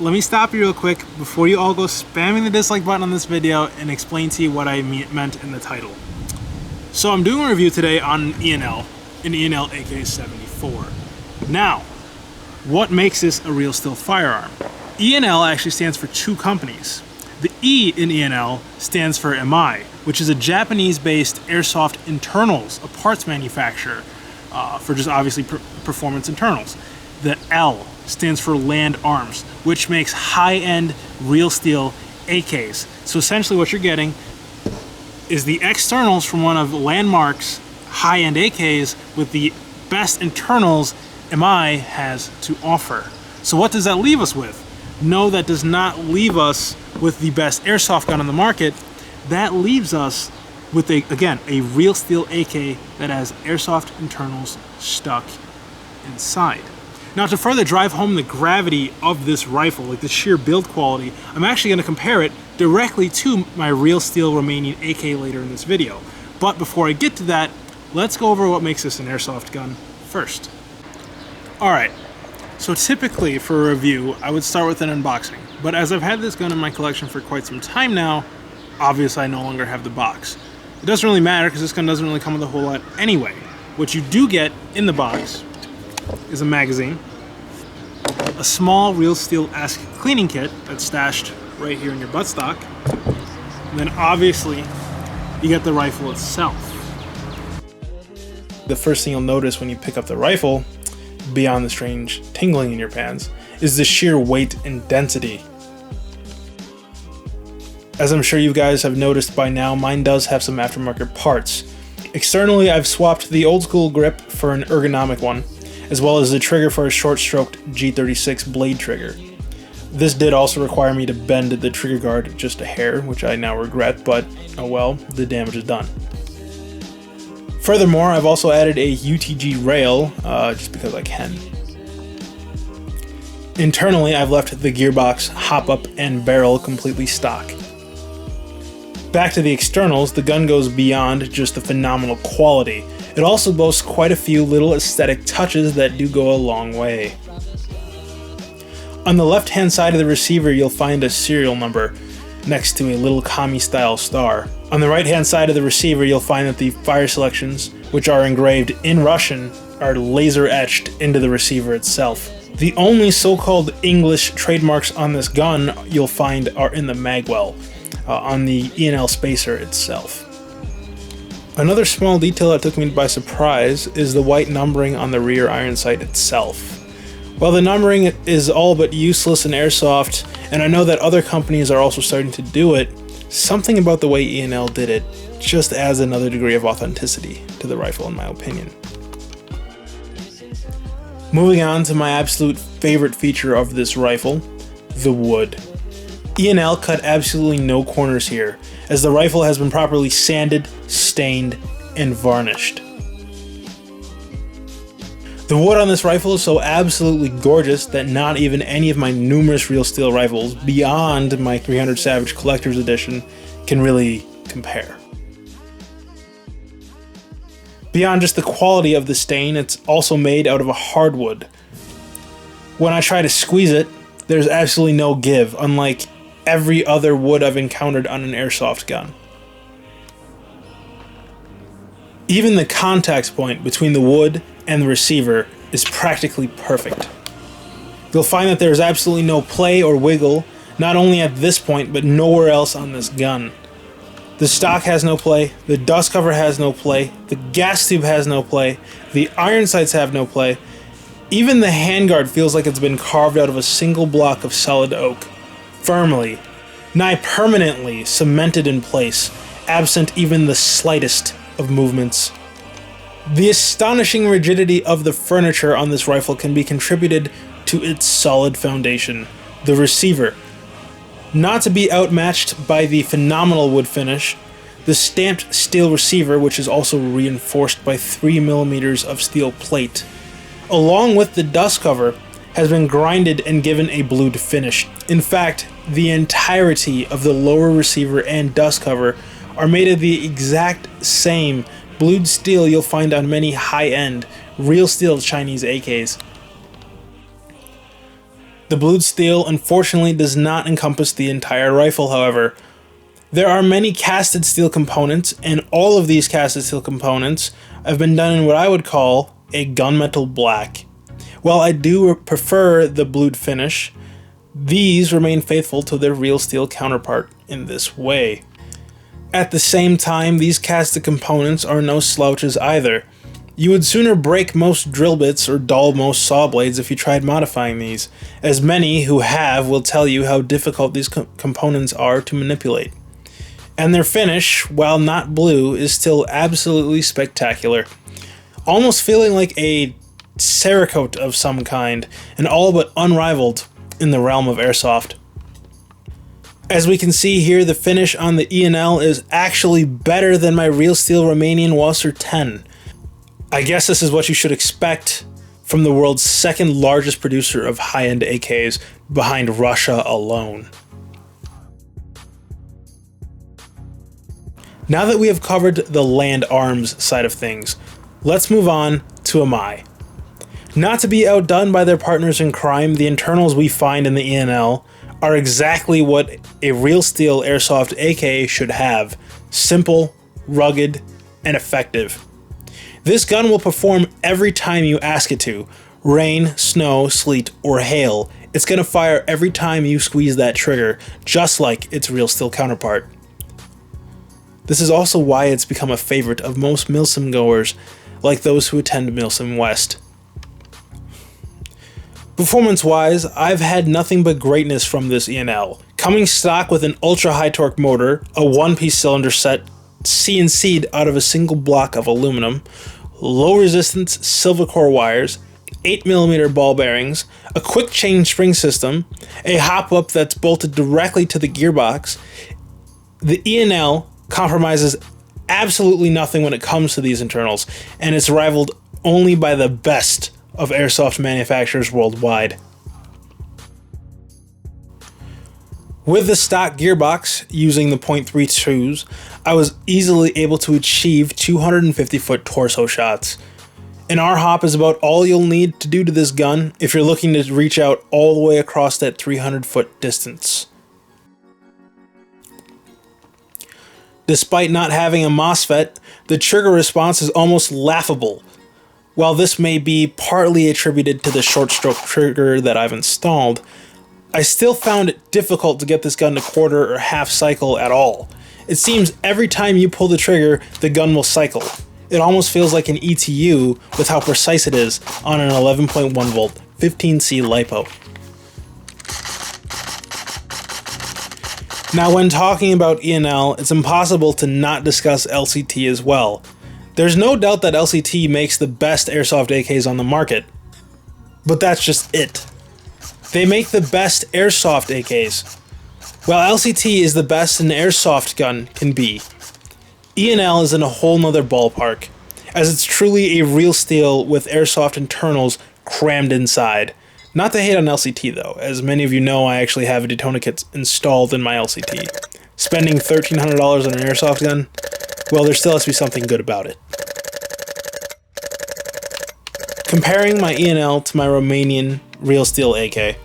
let me stop you real quick before you all go spamming the dislike button on this video and explain to you what I meant in the title. So I'm doing a review today on an ENL AK-74. Now, what makes this a real steel firearm? ENL actually stands for two companies. The E in ENL stands for Emei, which is a Japanese-based airsoft internals, a parts manufacturer for just obviously performance internals. The L stands for Landarms, which makes high-end real steel AKs. So essentially what you're getting is the externals from one of Landmark's high-end AKs with the best internals Emei has to offer. So what does that leave us with? No, that does not leave us with the best airsoft gun on the market. That leaves us with, again, a real steel AK that has airsoft internals stuck inside. Now, to further drive home the gravity of this rifle, like the sheer build quality, I'm actually going to compare it directly to my real steel Romanian AK later in this video. But before I get to that, let's go over what makes this an airsoft gun first. Alright, so typically for a review, I would start with an unboxing. But as I've had this gun in my collection for quite some time now, obviously I no longer have the box. It doesn't really matter because this gun doesn't really come with a whole lot anyway. What you do get in the box is a magazine, a small real steel-esque cleaning kit that's stashed right here in your buttstock, and then obviously you get the rifle itself. The first thing you'll notice when you pick up the rifle, beyond the strange tingling in your pants, is the sheer weight and density. As I'm sure you guys have noticed by now, mine does have some aftermarket parts. Externally, I've swapped the old school grip for an ergonomic one, as well as the trigger for a short-stroked G36 blade trigger. This did also require me to bend the trigger guard just a hair, which I now regret, but oh well, the damage is done. Furthermore, I've also added a UTG rail, just because I can. Internally, I've left the gearbox, hop-up, and barrel completely stock. Back to the externals, the gun goes beyond just the phenomenal quality. It also boasts quite a few little aesthetic touches that do go a long way. On the left-hand side of the receiver, you'll find a serial number next to a little commie-style star. On the right-hand side of the receiver, you'll find that the fire selections, which are engraved in Russian, are laser-etched into the receiver itself. The only so-called English trademarks on this gun you'll find are in the magwell, on the ENL spacer itself. Another small detail that took me by surprise is the white numbering on the rear iron sight itself. While the numbering is all but useless in airsoft, and I know that other companies are also starting to do it, something about the way ENL did it just adds another degree of authenticity to the rifle in my opinion. Moving on to my absolute favorite feature of this rifle, the wood. ENL cut absolutely no corners here, as the rifle has been properly sanded, stained, and varnished. The wood on this rifle is so absolutely gorgeous that not even any of my numerous real steel rifles beyond my 300 Savage Collector's Edition can really compare. Beyond just the quality of the stain, it's also made out of a hardwood. When I try to squeeze it, there's absolutely no give, unlike every other wood I've encountered on an airsoft gun. Even the contact point between the wood and the receiver is practically perfect. You'll find that there's absolutely no play or wiggle, not only at this point, but nowhere else on this gun. The stock has no play, the dust cover has no play, the gas tube has no play, the iron sights have no play. Even the handguard feels like it's been carved out of a single block of solid oak, firmly, nigh permanently cemented in place, absent even the slightest of movements. The astonishing rigidity of the furniture on this rifle can be contributed to its solid foundation, the receiver. Not to be outmatched by the phenomenal wood finish, the stamped steel receiver, which is also reinforced by 3mm of steel plate, along with the dust cover, has been grinded and given a blued finish. In fact, the entirety of the lower receiver and dust cover are made of the exact same blued steel you'll find on many high-end, real steel Chinese AKs. The blued steel unfortunately does not encompass the entire rifle, however. There are many casted steel components, and all of these casted steel components have been done in what I would call a gunmetal black. While I do prefer the blued finish, these remain faithful to their real steel counterpart in this way. At the same time, these casted components are no slouches either. You would sooner break most drill bits or dull most saw blades if you tried modifying these, as many who have will tell you how difficult these components are to manipulate. And their finish, while not blue, is still absolutely spectacular. Almost feeling like a Cerakote of some kind, and all but unrivaled in the realm of airsoft. As we can see here, the finish on the E&L is actually better than my Real Steel Romanian Wasser 10. I guess this is what you should expect from the world's second largest producer of high-end AKs, behind Russia alone. Now that we have covered the Landarms side of things, let's move on to Emei. Not to be outdone by their partners in crime, the internals we find in the E&L are exactly what a real steel airsoft AK should have: simple, rugged, and effective. This gun will perform every time you ask it to. Rain, snow, sleet, or hail, it's going to fire every time you squeeze that trigger, just like its real steel counterpart. This is also why it's become a favorite of most Milsim goers, like those who attend Milsim West. Performance-wise, I've had nothing but greatness from this E&L. Coming stock with an ultra-high torque motor, a one-piece cylinder set CNC'd out of a single block of aluminum, low-resistance silver core wires, 8mm ball bearings, a quick change spring system, a hop-up that's bolted directly to the gearbox, the E&L compromises absolutely nothing when it comes to these internals, and it's rivaled only by the best of airsoft manufacturers worldwide. With the stock gearbox, using the .32s, I was easily able to achieve 250-foot torso shots. An R-hop is about all you'll need to do to this gun if you're looking to reach out all the way across that 300-foot distance. Despite not having a MOSFET, the trigger response is almost laughable. While this may be partly attributed to the short stroke trigger that I've installed, I still found it difficult to get this gun to quarter or half cycle at all. It seems every time you pull the trigger, the gun will cycle. It almost feels like an ETU with how precise it is on an 11.1 volt 15C LiPo. Now, when talking about E&L, it's impossible to not discuss LCT as well. There's no doubt that LCT makes the best airsoft AKs on the market, but that's just it. They make the best airsoft AKs, while LCT is the best an airsoft gun can be. E&L is in a whole nother ballpark, as it's truly a real steel with airsoft internals crammed inside. Not to hate on LCT though, as many of you know I actually have a Daytona kit installed in my LCT. Spending $1,300 on an airsoft gun, well, there still has to be something good about it. Comparing my E&L to my Romanian real steel AK,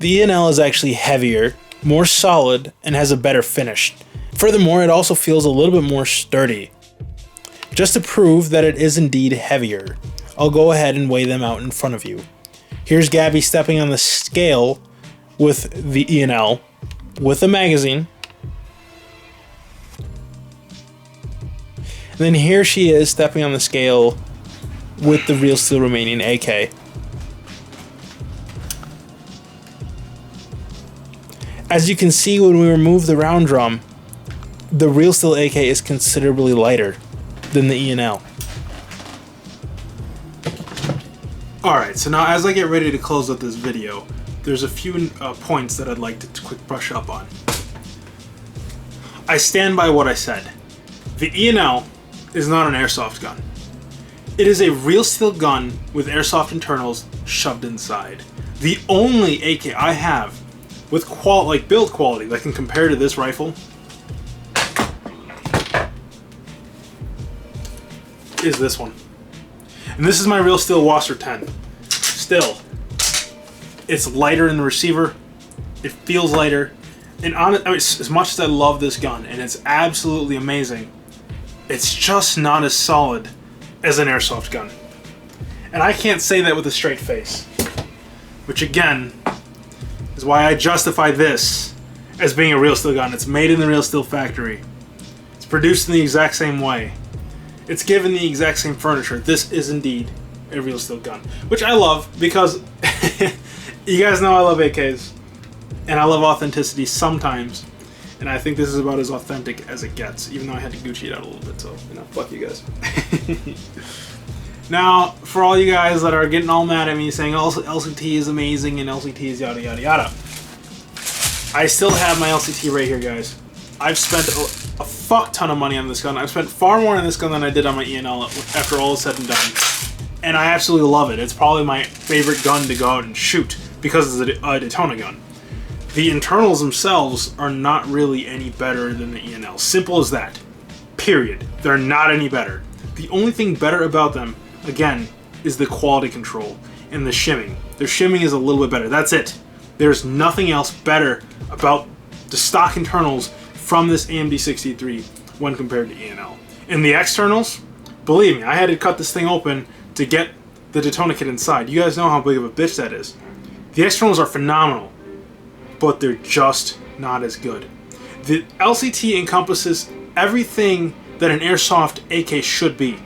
the E&L is actually heavier, more solid, and has a better finish. Furthermore, it also feels a little bit more sturdy. Just to prove that it is indeed heavier, I'll go ahead and weigh them out in front of you. Here's Gabby stepping on the scale with the E&L, with a magazine. And then here she is stepping on the scale with the Real Steel Romanian AK. As you can see, when we remove the round drum, the Real Steel AK is considerably lighter than the E&L. Alright, so now as I get ready to close out this video, there's a few points that I'd like to quick brush up on. I stand by what I said. The E&L is not an airsoft gun. It is a real steel gun with airsoft internals shoved inside. The only AK I have with build quality that can compare to this rifle is this one. And this is my Real Steel Wasser 10. Still, It's lighter in the receiver. It feels lighter. And I mean, as much as I love this gun, and it's absolutely amazing, it's just not as solid as an airsoft gun. And I can't say that with a straight face. Which again, is why I justify this as being a real steel gun. It's made in the real steel factory. It's produced in the exact same way. It's given the exact same furniture. This is indeed a real steel gun. Which I love because you guys know I love AKs. And I love authenticity sometimes. And I think this is about as authentic as it gets. Even though I had to Gucci it out a little bit. So, you know, fuck you guys. Now, for all you guys that are getting all mad at me saying LCT is amazing and LCT is yada yada yada, I still have my LCT right here, guys. I've spent a fuck ton of money on this gun. I've spent far more on this gun than I did on my ENL after all is said and done. And I absolutely love it. It's probably my favorite gun to go out and shoot because it's a Daytona gun. The internals themselves are not really any better than the ENL. Simple as that. Period. They're not any better. The only thing better about them, again, is the quality control and the shimming. Their shimming is a little bit better. That's it. There's nothing else better about the stock internals from this AMD 63 when compared to ENL. And the externals, believe me, I had to cut this thing open to get the Daytona kit inside. You guys know how big of a bitch that is. The externals are phenomenal, but they're just not as good. The LCT encompasses everything that an airsoft AK should be.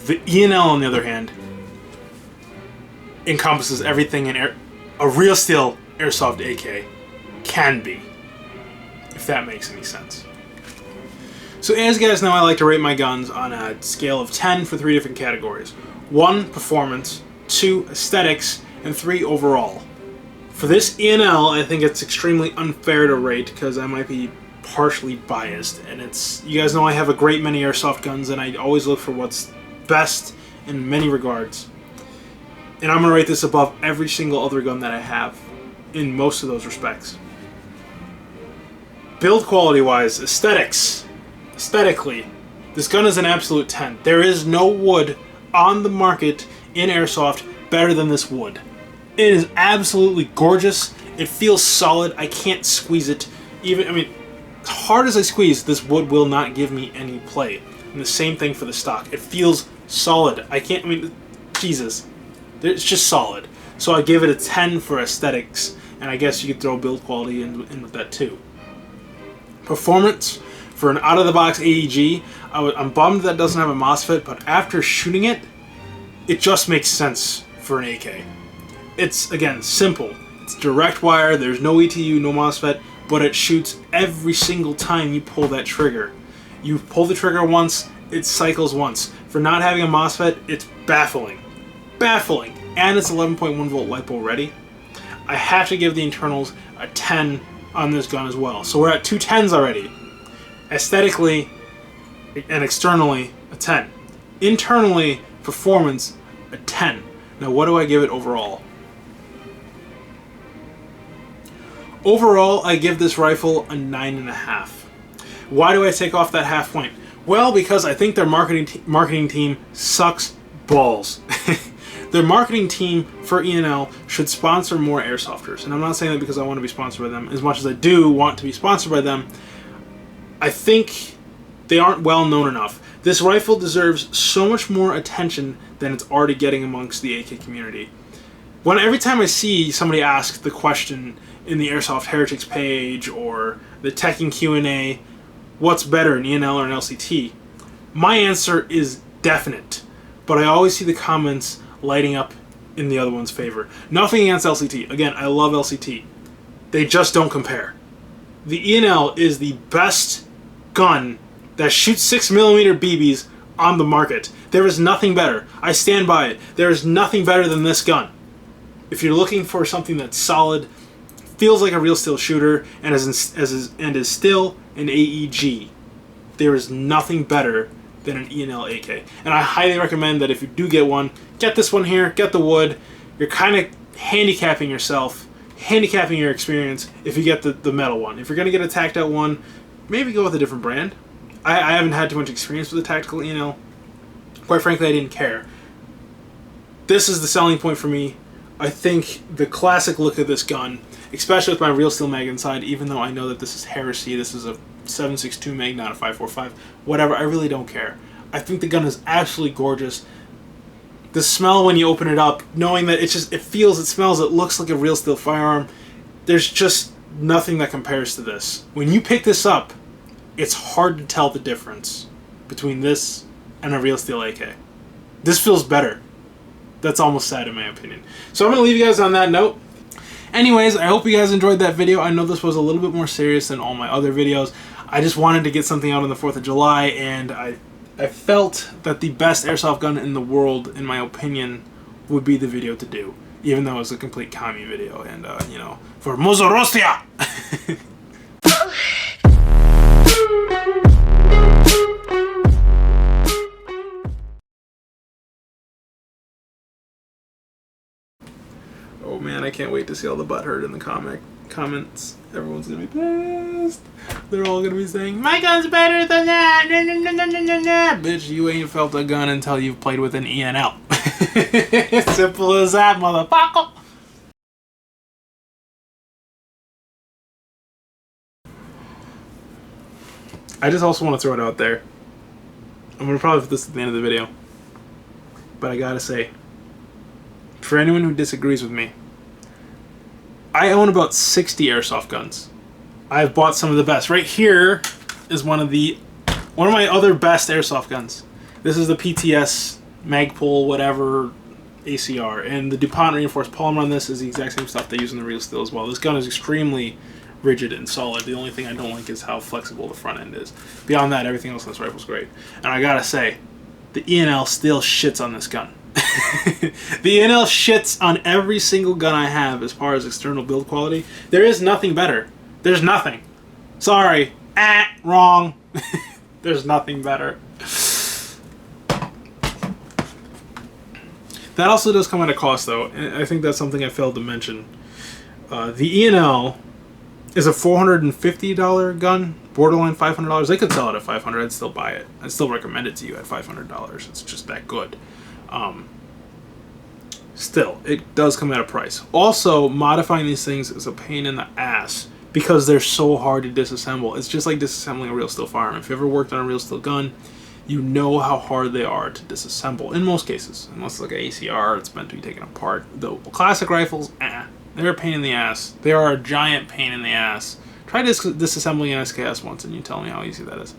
The ENL, on the other hand, encompasses everything a real steel airsoft AK can be, if that makes any sense. So as you guys know, I like to rate my guns on a scale of 10 for 3 different categories. 1, performance, 2, aesthetics, and 3, overall. For this ENL, I think it's extremely unfair to rate because I might be partially biased, and you guys know I have a great many airsoft guns and I always look for what's best in many regards. And I'm going to rate this above every single other gun that I have in most of those respects. Build quality wise, aesthetically, this gun is an absolute 10. There is no wood on the market in airsoft better than this wood. It is absolutely gorgeous. It feels solid. I can't squeeze it. As hard as I squeeze, this wood will not give me any play. And the same thing for the stock. It feels solid. Jesus. It's just solid. So I give it a 10 for aesthetics, and I guess you could throw build quality in with that too. Performance, for an out-of-the-box AEG, I'm bummed that doesn't have a MOSFET, but after shooting it, it just makes sense for an AK. It's, again, simple. It's direct wire, there's no ETU, no MOSFET, but it shoots every single time you pull that trigger. You pull the trigger once, it cycles once. For not having a MOSFET, it's baffling. Baffling. And it's 11.1 volt LiPo ready. I have to give the internals a 10 on this gun as well. So we're at 2 10s already. Aesthetically and externally, a 10. Internally, performance, a 10. Now what do I give it overall? Overall, I give this rifle a 9.5. Why do I take off that half point? Well, because I think their marketing team sucks balls. Their marketing team for ENL should sponsor more airsofters. And I'm not saying that because I want to be sponsored by them. As much as I do want to be sponsored by them, I think they aren't well known enough. This rifle deserves so much more attention than it's already getting amongst the AK community. Every time I see somebody ask the question in the Airsoft Heretics page or the Teching Q&A, what's better, an ENL or an LCT? My answer is definite, but I always see the comments lighting up in the other one's favor. Nothing against LCT. Again, I love LCT. They just don't compare. The ENL is the best gun that shoots 6mm BBs on the market. There is nothing better. I stand by it. There is nothing better than this gun. If you're looking for something that's solid, feels like a real steel shooter, and is still an AEG, there is nothing better than an ENL AK. And I highly recommend that if you do get one, get this one here, get the wood. You're kind of handicapping yourself, handicapping your experience if you get the metal one. If you're going to get a tactile one, maybe go with a different brand. I haven't had too much experience with the tactical ENL. Quite frankly, I didn't care. This is the selling point for me. I think the classic look of this gun, especially with my real steel mag inside, even though I know that this is Heresy, this is a 7.62 mag, not a 5.45, whatever, I really don't care. I think the gun is absolutely gorgeous. The smell when you open it up, knowing that it feels, it smells, it looks like a real steel firearm, there's just nothing that compares to this. When you pick this up, it's hard to tell the difference between this and a real steel AK. This feels better. That's almost sad in my opinion. So I'm going to leave you guys on that note. Anyways, I hope you guys enjoyed that video. I know this was a little bit more serious than all my other videos. I just wanted to get something out on the 4th of July, and I felt that the best airsoft gun in the world, in my opinion, would be the video to do. Even though it's a complete commie video, and, you know, for Mozorostia! Oh man, I can't wait to see all the butthurt in the comments. Everyone's gonna be pissed. They're all gonna be saying, "My gun's better than that!" Nah, nah, nah, nah, nah, nah. Bitch, you ain't felt a gun until you've played with an ENL. Simple as that, motherfucker! I just also want to throw it out there. I'm gonna probably put this at the end of the video. But I gotta say, for anyone who disagrees with me, I own about 60 airsoft guns. I've bought some of the best. Right here is one of my other best airsoft guns. This is the PTS Magpul whatever ACR, and the DuPont reinforced polymer on this is the exact same stuff they use in the real steel as well. This gun is extremely rigid and solid. The only thing I don't like is how flexible the front end is. Beyond that, everything else on this rifle is great. And I gotta say, the ENL still shits on this gun. The ENL shits on every single gun I have as far as external build quality. There is nothing better. There's nothing. Sorry. Wrong. There's nothing better. That also does come at a cost, though. And I think that's something I failed to mention. The ENL is a $450 gun, borderline $500. They could sell it at $500. I'd still buy it. I'd still recommend it to you at $500. It's just that good. Still, it does come at a price. Also, modifying these things is a pain in the ass because they're so hard to disassemble. It's just like disassembling a real steel firearm. If you ever worked on a real steel gun, you know how hard they are to disassemble in most cases. Unless it's like an ACR, it's meant to be taken apart. The classic rifles, they're a pain in the ass. They are a giant pain in the ass. Try disassembling an SKS once and you tell me how easy that is.